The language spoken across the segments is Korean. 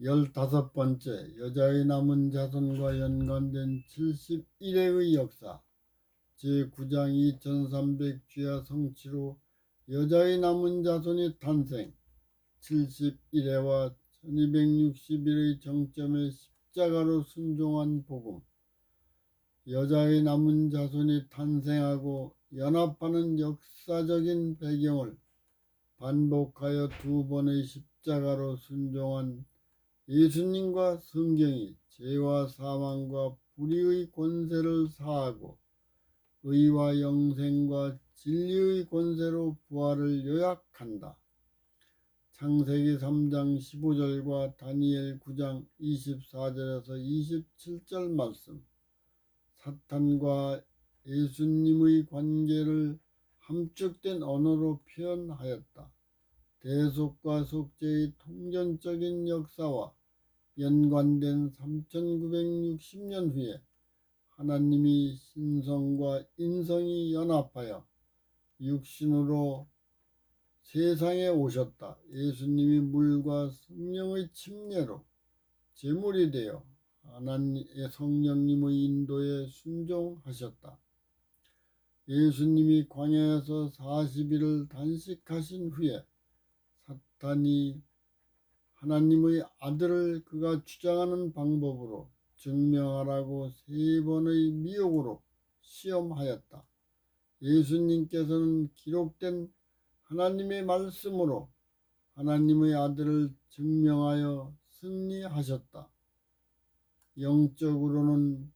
15번째, 여자의 남은 자손과 연관된 71회의 역사. 제9장 2300주야 성취로 여자의 남은 자손이 탄생. 71회와 1261의 정점에 십자가로 순종한 복음. 여자의 남은 자손이 탄생하고 연합하는 역사적인 배경을 반복하여 두 번의 십자가로 순종한 예수님과 성경이 죄와 사망과 불의의 권세를 사하고 의와 영생과 진리의 권세로 부활을 요약한다. 창세기 3장 15절과 다니엘 9장 24절에서 27절 말씀. 사탄과 예수님의 관계를 함축된 언어로 표현하였다. 대속과 속죄의 통전적인 역사와 연관된 3960년 후에 하나님이 신성과 인성이 연합하여 육신으로 세상에 오셨다. 예수님이 물과 성령의 침례로 제물이 되어 하나님의 성령님의 인도에 순종하셨다. 예수님이 광야에서 40일을 단식하신 후에 사탄이 하나님의 아들을 그가 주장하는 방법으로 증명하라고 3번의 미혹으로 시험하였다. 예수님께서는 기록된 하나님의 말씀으로 하나님의 아들을 증명하여 승리하셨다. 영적으로는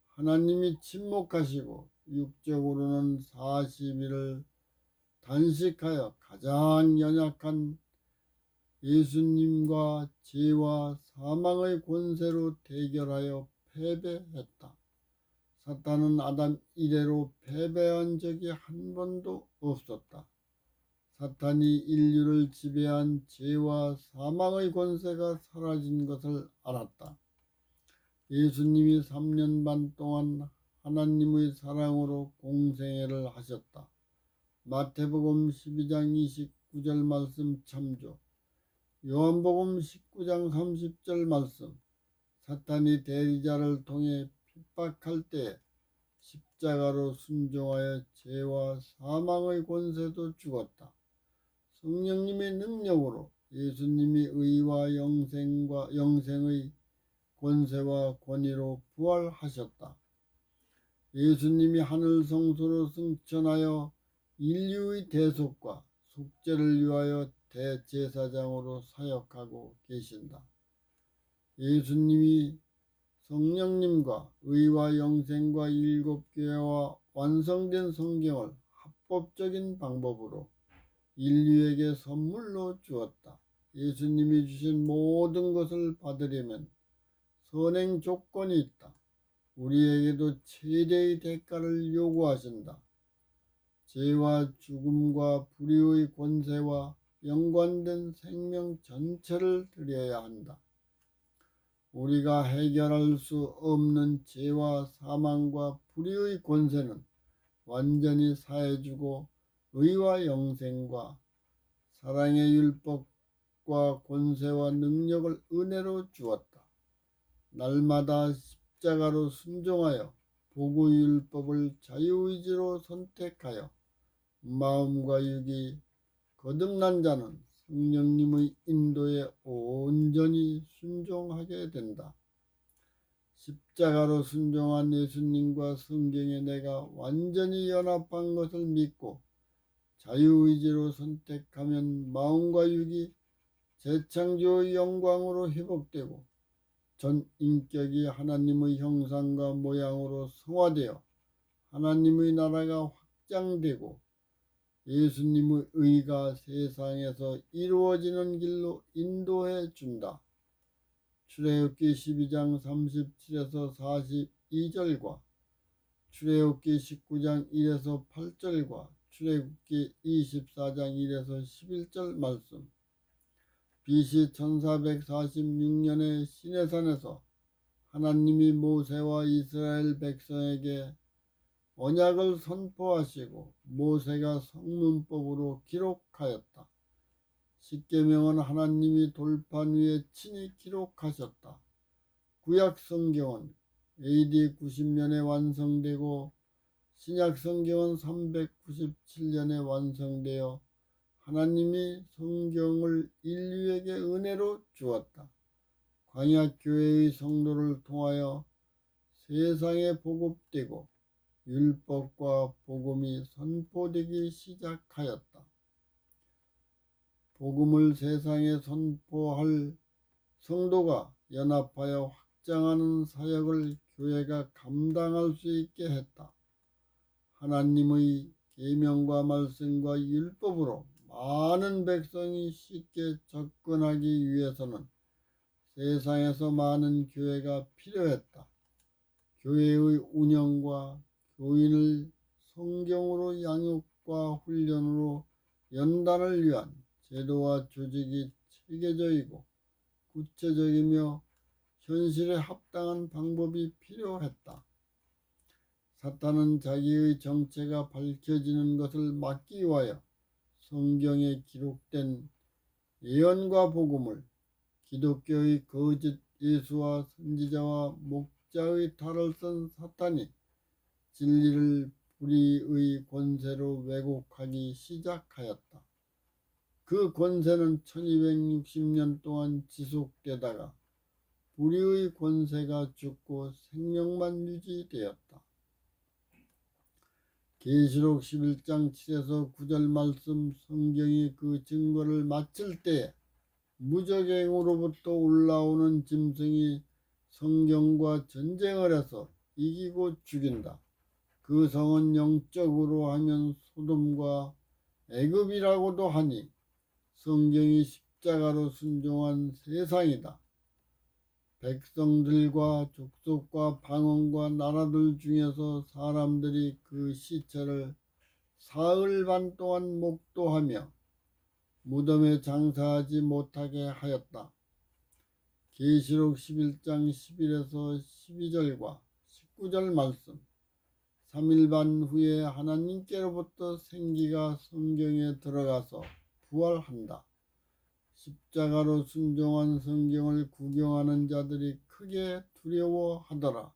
하나님이 침묵하시고 육적으로는 40일을 단식하여 가장 연약한 예수님과 죄와 사망의 권세로 대결하여 패배했다. 사탄은 아담 이래로 패배한 적이 한 번도 없었다. 사탄이 인류를 지배한 죄와 사망의 권세가 사라진 것을 알았다. 예수님이 3년 반 동안 하나님의 사랑으로 공생애를 하셨다. 마태복음 12장 29절 말씀 참조. 요한복음 19장 30절 말씀. 사탄이 대리자를 통해 핍박할 때 십자가로 순종하여 죄와 사망의 권세도 죽었다. 성령님의 능력으로 예수님이 의와 영생의 권세와 권위로 부활하셨다. 예수님이 하늘 성소로 승천하여 인류의 대속과 속죄를 위하여 대제사장으로 사역하고 계신다. 예수님이 성령님과 의와 영생과 7교회와 완성된 성경을 합법적인 방법으로 인류에게 선물로 주었다. 예수님이 주신 모든 것을 받으려면 선행 조건이 있다. 우리에게도 최대의 대가를 요구하신다. 죄와 죽음과 불의의 권세와 연관된 생명 전체를 드려야 한다. 우리가 해결할 수 없는 죄와 사망과 불의의 권세는 완전히 사해주고 의와 영생과 사랑의 율법과 권세와 능력을 은혜로 주었다. 날마다 십자가로 순종하여 복의 율법을 자유의지로 선택하여 마음과 육이 거듭난 자는 성령님의 인도에 온전히 순종하게 된다. 십자가로 순종한 예수님과 성경에 내가 완전히 연합한 것을 믿고 자유의지로 선택하면 마음과 육이 재창조의 영광으로 회복되고 전 인격이 하나님의 형상과 모양으로 성화되어 하나님의 나라가 확장되고 예수님의 의가 세상에서 이루어지는 길로 인도해 준다. 출애굽기 12장 37에서 42절과 출애굽기 19장 1에서 8절과 출애굽기 24장 1에서 11절 말씀. BC 1446년에 시내산에서 하나님이 모세와 이스라엘 백성에게 언약을 선포하시고 모세가 성문법으로 기록하였다. 십계명은 하나님이 돌판 위에 친히 기록하셨다. 구약 성경은 AD 90년에 완성되고 신약 성경은 397년에 완성되어 하나님이 성경을 인류에게 은혜로 주었다. 광야 교회의 성도를 통하여 세상에 보급되고 율법과 복음이 선포되기 시작하였다. 복음을 세상에 선포할 성도가 연합하여 확장하는 사역을 교회가 감당할 수 있게 했다. 하나님의 계명과 말씀과 율법으로 많은 백성이 쉽게 접근하기 위해서는 세상에서 많은 교회가 필요했다. 교회의 운영과 교인을 성경으로 양육과 훈련으로 연단을 위한 제도와 조직이 체계적이고 구체적이며 현실에 합당한 방법이 필요했다. 사탄은 자기의 정체가 밝혀지는 것을 막기 위하여 성경에 기록된 예언과 복음을 기독교의 거짓 예수와 선지자와 목자의 탈을 쓴 사탄이 진리를 불의의 권세로 왜곡하기 시작하였다. 그 권세는 1260년 동안 지속되다가 불의의 권세가 죽고 생명만 유지되었다. 계시록 11장 7에서 9절 말씀 성경이 그 증거를 마칠 때에 무적행으로부터 올라오는 짐승이 성경과 전쟁을 해서 이기고 죽인다. 그 성은 영적으로 하면 소돔과 애굽이라고도 하니 성경이 십자가로 순종한 세상이다. 백성들과 족속과 방언과 나라들 중에서 사람들이 그 시체를 사흘 반 동안 목도하며 무덤에 장사하지 못하게 하였다. 계시록 11장 11에서 12절과 19절 말씀. 3일 반 후에 하나님께로부터 생기가 성경에 들어가서 부활한다. 십자가로 순종한 성경을 구경하는 자들이 크게 두려워하더라.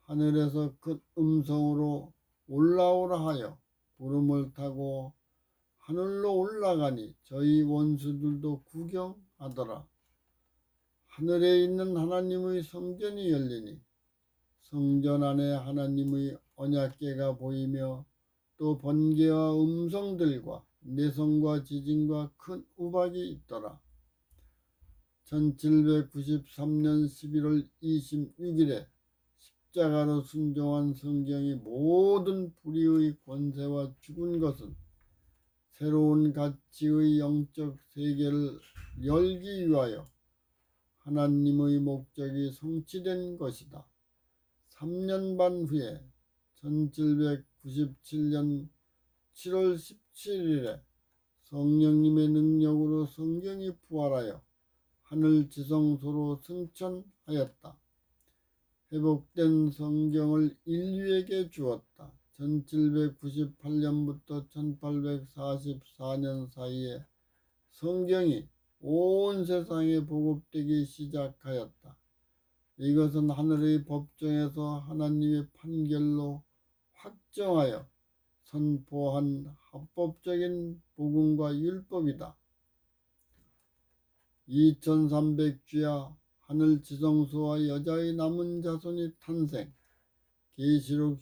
하늘에서 큰 음성으로 올라오라 하여 구름을 타고 하늘로 올라가니 저희 원수들도 구경하더라. 하늘에 있는 하나님의 성전이 열리니 성전 안에 하나님의 언약궤가 보이며 또 번개와 음성들과 내성과 지진과 큰 우박이 있더라. 1793년 11월 26일에 십자가로 순종한 성경이 모든 불의의 권세와 죽은 것은 새로운 가치의 영적 세계를 열기 위하여 하나님의 목적이 성취된 것이다. 3년 반 후에 1797년 7월 17일에 성령님의 능력으로 성경이 부활하여 하늘 지성소로 승천하였다. 회복된 성경을 인류에게 주었다. 1798년부터 1844년 사이에 성경이 온 세상에 보급되기 시작하였다. 이것은 하늘의 법정에서 하나님의 판결로 확정하여 선포한 합법적인 복음과 율법이다. 2300주야 하늘 지성소와 여자의 남은 자손이 탄생. 계시록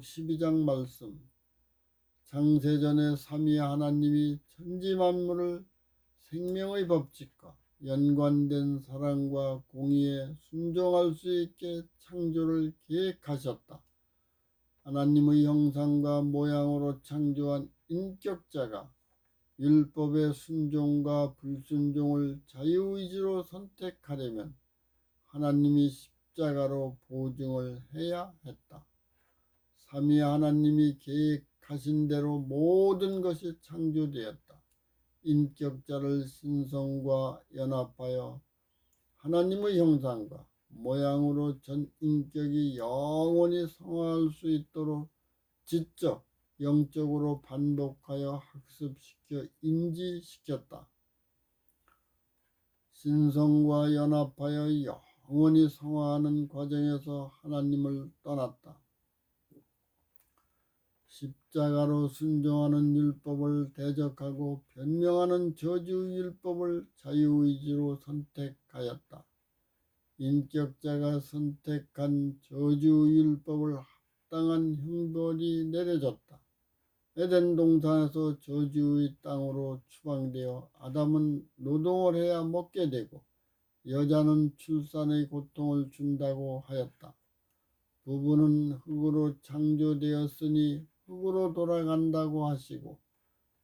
12장 말씀. 창세전에 삼위 하나님이 천지 만물을 생명의 법칙과 연관된 사랑과 공의에 순종할 수 있게 창조를 계획하셨다. 하나님의 형상과 모양으로 창조한 인격자가 율법의 순종과 불순종을 자유의지로 선택하려면 하나님이 십자가로 보증을 해야 했다. 삼위 하나님이 계획하신 대로 모든 것이 창조되었다. 인격자를 신성과 연합하여 하나님의 형상과 모양으로 전 인격이 영원히 성화할 수 있도록 지적, 영적으로 반복하여 학습시켜 인지시켰다. 신성과 연합하여 영원히 성화하는 과정에서 하나님을 떠났다. 십자가로 순종하는 율법을 대적하고 변명하는 저주의 율법을 자유의지로 선택하였다. 인격자가 선택한 저주의 율법을 합당한 형벌이 내려졌다. 에덴 동산에서 저주의 땅으로 추방되어 아담은 노동을 해야 먹게 되고 여자는 출산의 고통을 준다고 하였다. 부부는 흙으로 창조되었으니 흙으로 돌아간다고 하시고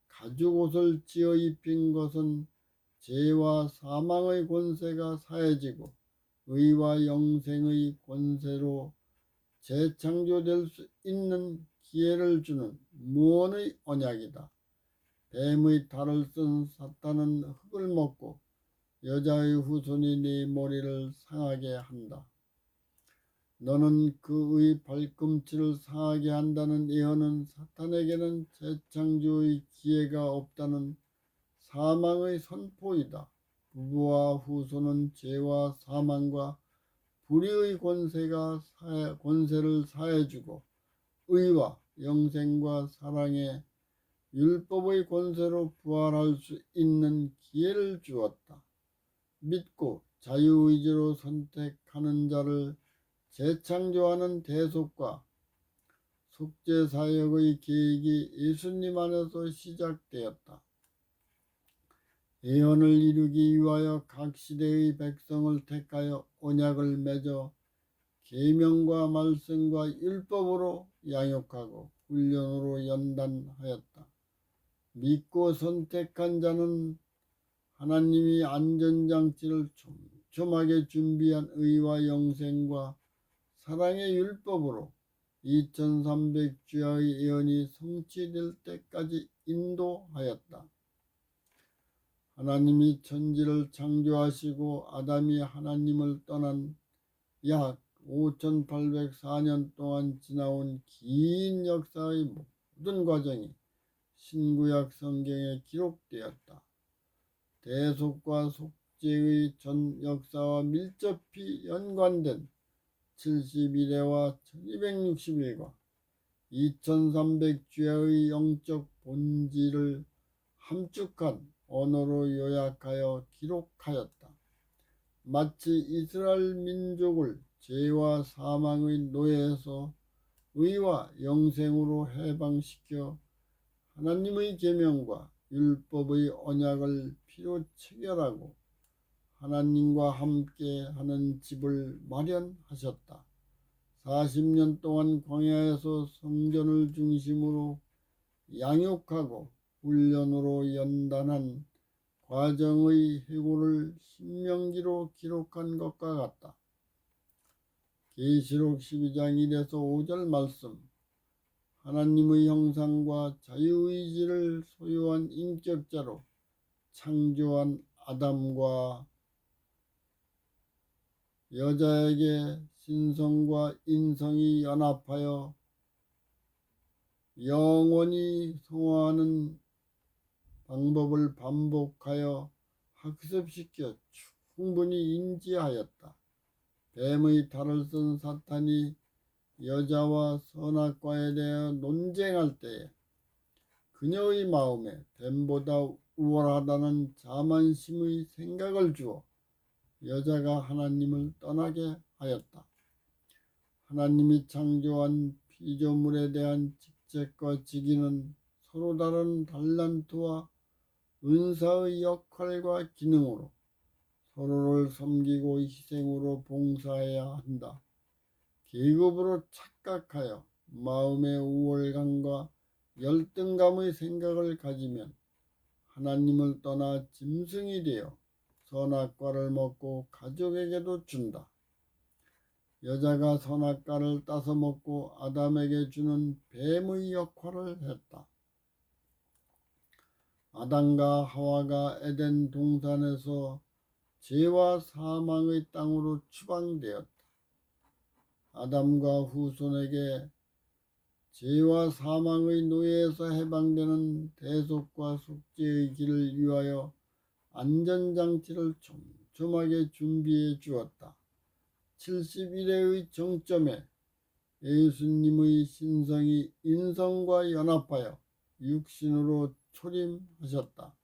가죽옷을 지어 입힌 것은 죄와 사망의 권세가 사해지고 의와 영생의 권세로 재창조될 수 있는 기회를 주는 무언의 언약이다. 뱀의 탈을 쓴 사탄은 흙을 먹고 여자의 후손이 네 머리를 상하게 한다. 너는 그의 발꿈치를 상하게 한다는 예언은 사탄에게는 재창조의 기회가 없다는 사망의 선포이다. 부부와 후손은 죄와 사망과 불의의 권세를 사해주고 의와 영생과 사랑의 율법의 권세로 부활할 수 있는 기회를 주었다. 믿고 자유의지로 선택하는 자를 재창조하는 대속과 속죄사역의 계획이 예수님 안에서 시작되었다. 예언을 이루기 위하여 각 시대의 백성을 택하여 언약을 맺어 계명과 말씀과 율법으로 양육하고 훈련으로 연단하였다. 믿고 선택한 자는 하나님이 안전장치를 촘촘하게 준비한 의와 영생과 사랑의 율법으로 2300주야의 예언이 성취될 때까지 인도하였다. 하나님이 천지를 창조하시고 아담이 하나님을 떠난 약 5804년 동안 지나온 긴 역사의 모든 과정이 신구약 성경에 기록되었다. 대속과 속죄의 전 역사와 밀접히 연관된 71회와 1260일과 2300주야의 영적 본질을 함축한 언어로 요약하여 기록하였다. 마치 이스라엘 민족을 죄와 사망의 노예에서 의와 영생으로 해방시켜 하나님의 계명과 율법의 언약을 피로 체결하고 하나님과 함께 하는 집을 마련하셨다. 40년 동안 광야에서 성전을 중심으로 양육하고 훈련으로 연단한 과정의 회고를 신명기로 기록한 것과 같다. 계시록 12장 1에서 5절 말씀. 하나님의 형상과 자유의지를 소유한 인격자로 창조한 아담과 여자에게 신성과 인성이 연합하여 영원히 성화하는 방법을 반복하여 학습시켜 충분히 인지하였다. 뱀의 탈을 쓴 사탄이 여자와 선악과에 대해 논쟁할 때에 그녀의 마음에 뱀보다 우월하다는 자만심의 생각을 주어 여자가 하나님을 떠나게 하였다. 하나님이 창조한 피조물에 대한 직책과 직위는 서로 다른 달란트와 은사의 역할과 기능으로 서로를 섬기고 희생으로 봉사해야 한다. 계급으로 착각하여 마음의 우월감과 열등감의 생각을 가지면 하나님을 떠나 짐승이 되어 선악과를 먹고 가족에게도 준다. 여자가 선악과를 따서 먹고 아담에게 주는 뱀의 역할을 했다. 아담과 하와가 에덴 동산에서 죄와 사망의 땅으로 추방되었다. 아담과 후손에게 죄와 사망의 노예에서 해방되는 대속과 속죄의 길을 위하여 안전장치를 촘촘하게 준비해 주었다. 71회의 정점에 예수님의 신성이 인성과 연합하여 육신으로 초림하셨다.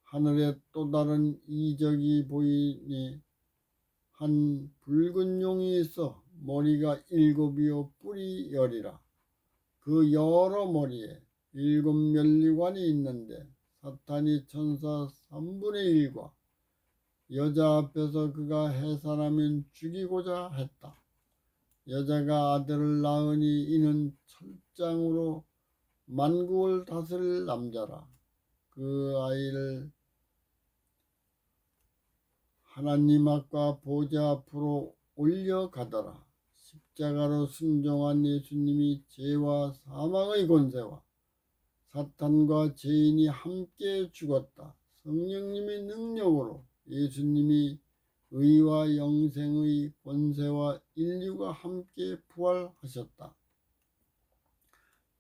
하늘에 또 다른 이적이 보이니 한 붉은 용이 있어 머리가 7이요 뿔이 10이라. 그 여러 머리에 7 면류관이 있는데 사탄이 천사 3분의 1과 여자 앞에서 그가 해산하면 죽이고자 했다. 여자가 아들을 낳으니 이는 철장으로 만국을 다스릴 남자라. 그 아이를 하나님 앞과 보좌 앞으로 올려가더라. 십자가로 순종한 예수님이 죄와 사망의 권세와 사탄과 죄인이 함께 죽었다. 성령님의 능력으로 예수님이 의와 영생의 권세와 인류가 함께 부활하셨다.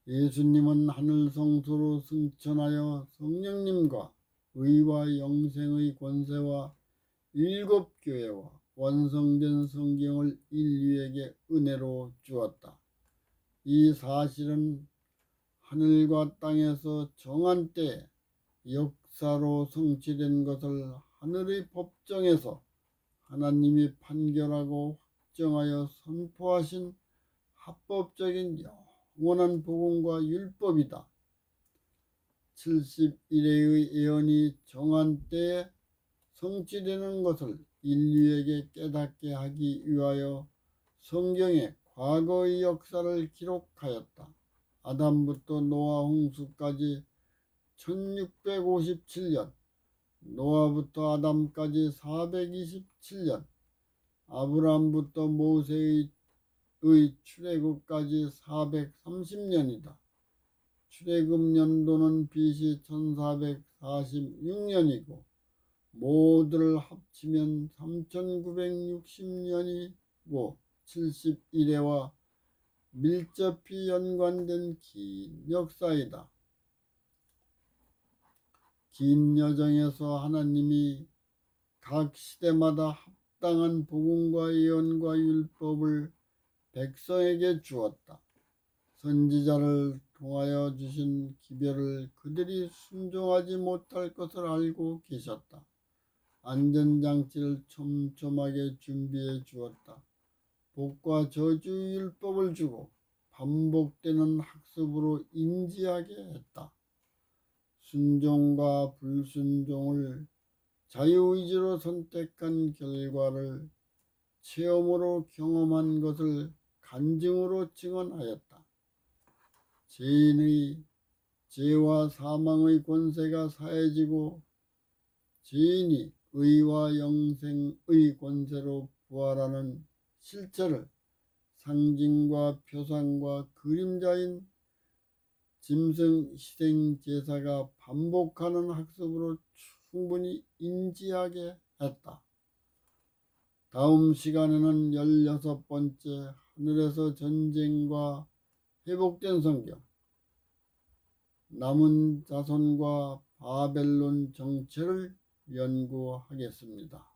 예수님은 하늘 성소로 승천하여 성령님과 의와 영생의 권세와 7 교회와 완성된 성경을 인류에게 은혜로 주었다. 이 사실은 하늘과 땅에서 정한 때에 역사로 성취된 것을 하늘의 법정에서 하나님이 판결하고 확정하여 선포하신 합법적인 영원한 복음과 율법이다. 71회의 예언이 정한 때에 성취되는 것을 인류에게 깨닫게 하기 위하여 성경에 과거의 역사를 기록하였다. 아담부터 노아 홍수까지 1657년, 노아부터 아담까지 427년, 아브라함부터 모세의 출애굽까지 430년이다. 출애굽 연도는 BC 1446년이고 모두를 합치면 3960년이고 71회와 밀접히 연관된 긴 역사이다. 긴 여정에서 하나님이 각 시대마다 합당한 복음과 예언과 율법을 백성에게 주었다. 선지자를 통하여 주신 기별을 그들이 순종하지 못할 것을 알고 계셨다. 안전장치를 촘촘하게 준비해 주었다. 복과 저주 율법을 주고 반복되는 학습으로 인지하게 했다. 순종과 불순종을 자유의지로 선택한 결과를 체험으로 경험한 것을 간증으로 증언하였다. 죄인의 죄와 사망의 권세가 사해지고 죄인이 의와 영생의 권세로 부활하는 실체를 상징과 표상과 그림자인 짐승 희생 제사가 반복하는 학습으로 충분히 인지하게 했다. 다음 시간에는 16번째 하늘에서 전쟁과 회복된 성경, 남은 자손과 바벨론 정체를 연구하겠습니다.